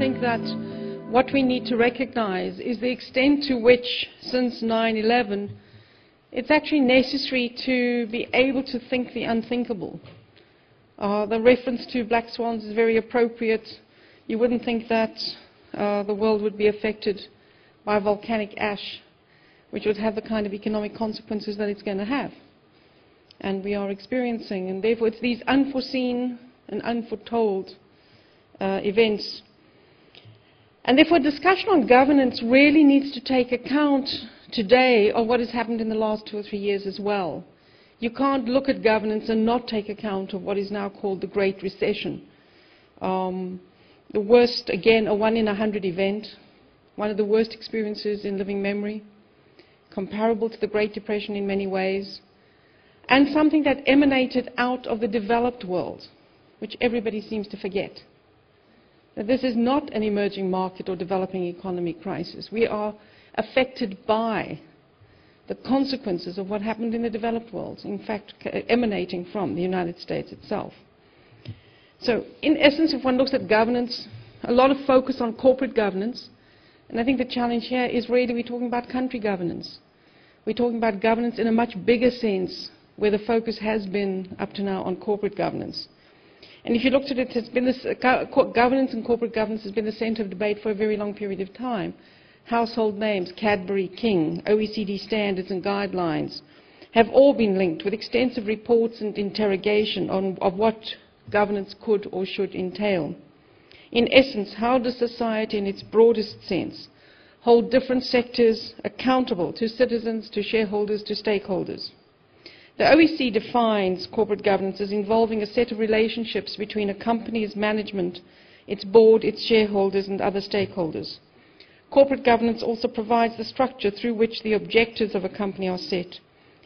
think that what we need to recognize is the extent to which, since 9/11, it's actually necessary to be able to think the unthinkable. The reference to black swans is very appropriate. You wouldn't think that the world would be affected by volcanic ash, which would have the kind of economic consequences that it's going to have. And we are experiencing, and therefore it's these unforeseen and unforetold events. And therefore discussion on governance really needs to take account today of what has happened in the last 2 or 3 years as well. You can't look at governance and not take account of what is now called the Great Recession. The worst, again, a 1 in 100 event, one of the worst experiences in living memory, comparable to the Great Depression in many ways, and something that emanated out of the developed world, which everybody seems to forget. That this is not an emerging market or developing economy crisis. We are affected by the consequences of what happened in the developed world, in fact, emanating from the United States itself. So, in essence, if one looks at governance, a lot of focus on corporate governance, and I think the challenge here is really we're talking about country governance. We're talking about governance in a much bigger sense, where the focus has been up to now on corporate governance. And if you looked at it, it's been this, governance and corporate governance has been the center of debate for a very long period of time. Household names, Cadbury, King, OECD standards and guidelines have all been linked with extensive reports and interrogation of what governance could or should entail. In essence, how does society in its broadest sense hold different sectors accountable to citizens, to shareholders, to stakeholders? The OECD defines corporate governance as involving a set of relationships between a company's management, its board, its shareholders, and other stakeholders. Corporate governance also provides the structure through which the objectives of a company are set,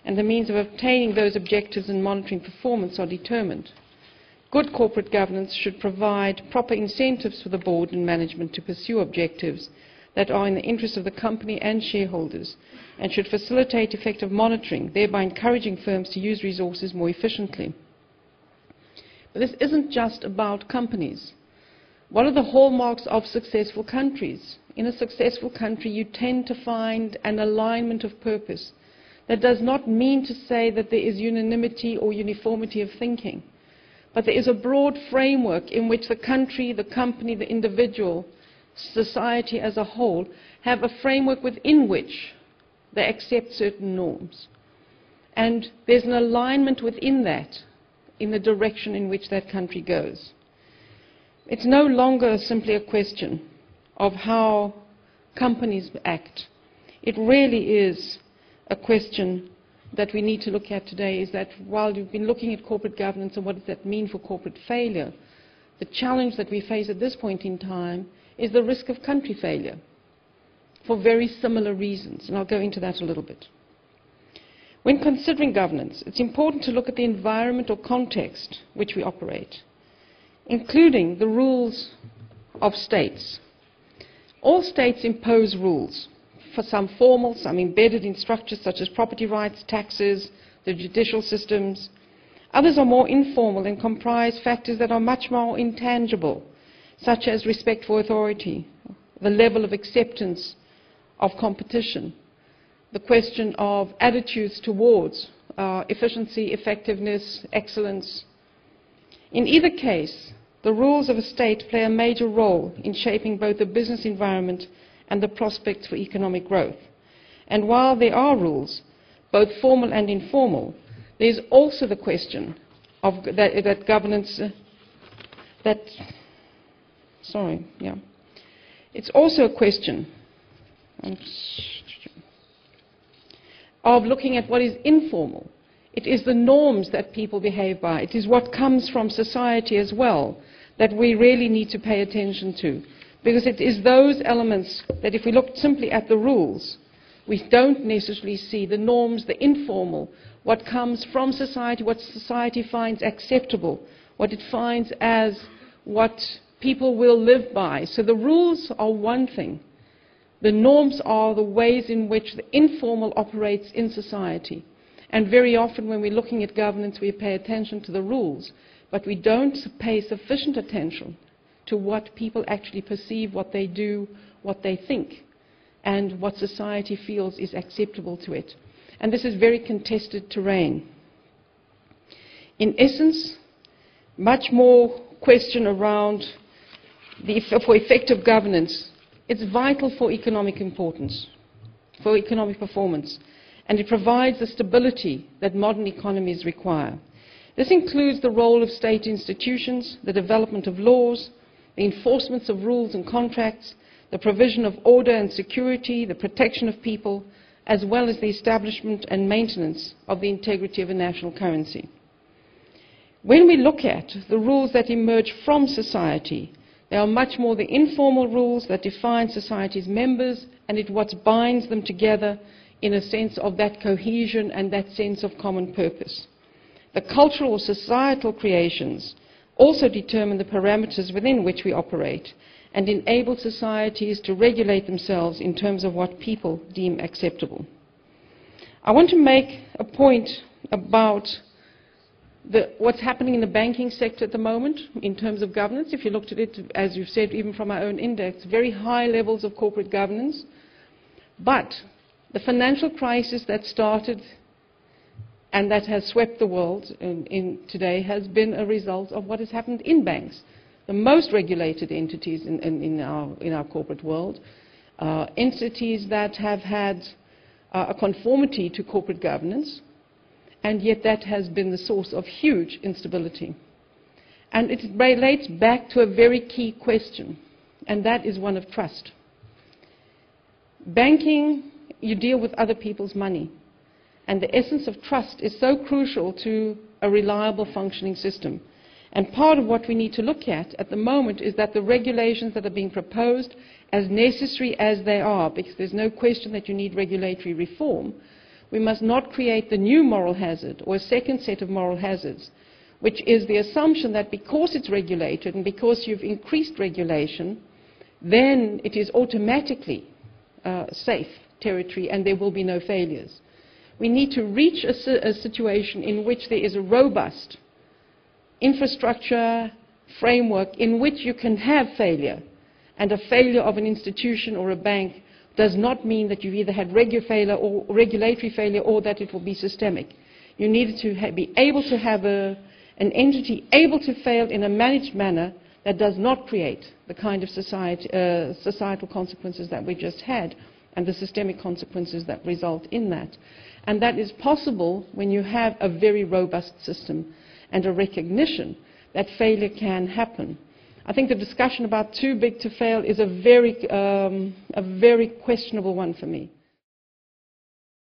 and the means of obtaining those objectives and monitoring performance are determined. Good corporate governance should provide proper incentives for the board and management to pursue objectives that are in the interest of the company and shareholders, and should facilitate effective monitoring, thereby encouraging firms to use resources more efficiently. But this isn't just about companies. What are the hallmarks of successful countries? In a successful country, you tend to find an alignment of purpose. That does not mean to say that there is unanimity or uniformity of thinking, but there is a broad framework in which the country, the company, the individual, society as a whole have a framework within which they accept certain norms. And there's an alignment within that in the direction in which that country goes. It's no longer simply a question of how companies act. It really is a question that we need to look at today, is that while you've been looking at corporate governance and what does that mean for corporate failure, the challenge that we face at this point in time is the risk of country failure for very similar reasons, and I'll go into that a little bit. When considering governance, it's important to look at the environment or context which we operate, including the rules of states. All states impose rules, for some formal, some embedded in structures such as property rights, taxes, the judicial systems. Others are more informal and comprise factors that are much more intangible, such as respect for authority, the level of acceptance of competition, the question of attitudes towards efficiency, effectiveness, excellence. In either case, the rules of a state play a major role in shaping both the business environment and the prospects for economic growth. And while there are rules, both formal and informal, there is also the question of that governance, it's also a question of looking at what is informal. It is the norms that people behave by. It is what comes from society as well that we really need to pay attention to. Because it is those elements that if we look simply at the rules, we don't necessarily see the norms, the informal, what comes from society, what society finds acceptable, what it finds as what people will live by. So the rules are one thing. The norms are the ways in which the informal operates in society. And very often when we're looking at governance, we pay attention to the rules, but we don't pay sufficient attention to what people actually perceive, what they do, what they think, and what society feels is acceptable to it. And this is very contested terrain. In essence, much more question around for effective governance. It's vital for economic importance, for economic performance, and it provides the stability that modern economies require. This includes the role of state institutions, the development of laws, the enforcement of rules and contracts, the provision of order and security, the protection of people, as well as the establishment and maintenance of the integrity of a national currency. When we look at the rules that emerge from society, they are much more the informal rules that define society's members, and it's what binds them together in a sense of that cohesion and that sense of common purpose. The cultural or societal creations also determine the parameters within which we operate and enable societies to regulate themselves in terms of what people deem acceptable. I want to make a point about what's happening in the banking sector at the moment in terms of governance. If you looked at it, as you've said, even from our own index, very high levels of corporate governance. But the financial crisis that started and that has swept the world today has been a result of what has happened in banks. The most regulated entities in our corporate world, entities that have had a conformity to corporate governance, and yet that has been the source of huge instability. And it relates back to a very key question, and that is one of trust. Banking, you deal with other people's money, and the essence of trust is so crucial to a reliable functioning system. And part of what we need to look at the moment is that the regulations that are being proposed, as necessary as they are, because there's no question that you need regulatory reform, we must not create the new moral hazard or a second set of moral hazards, which is the assumption that because it's regulated and because you've increased regulation, then it is automatically safe territory and there will be no failures. We need to reach a situation in which there is a robust infrastructure framework in which you can have failure, and a failure of an institution or a bank does not mean that you've either had regulatory failure or that it will be systemic. You need to be able to have an entity able to fail in a managed manner that does not create the kind of societal consequences that we just had and the systemic consequences that result in that. And that is possible when you have a very robust system and a recognition that failure can happen. I think the discussion about too big to fail is a very questionable one for me.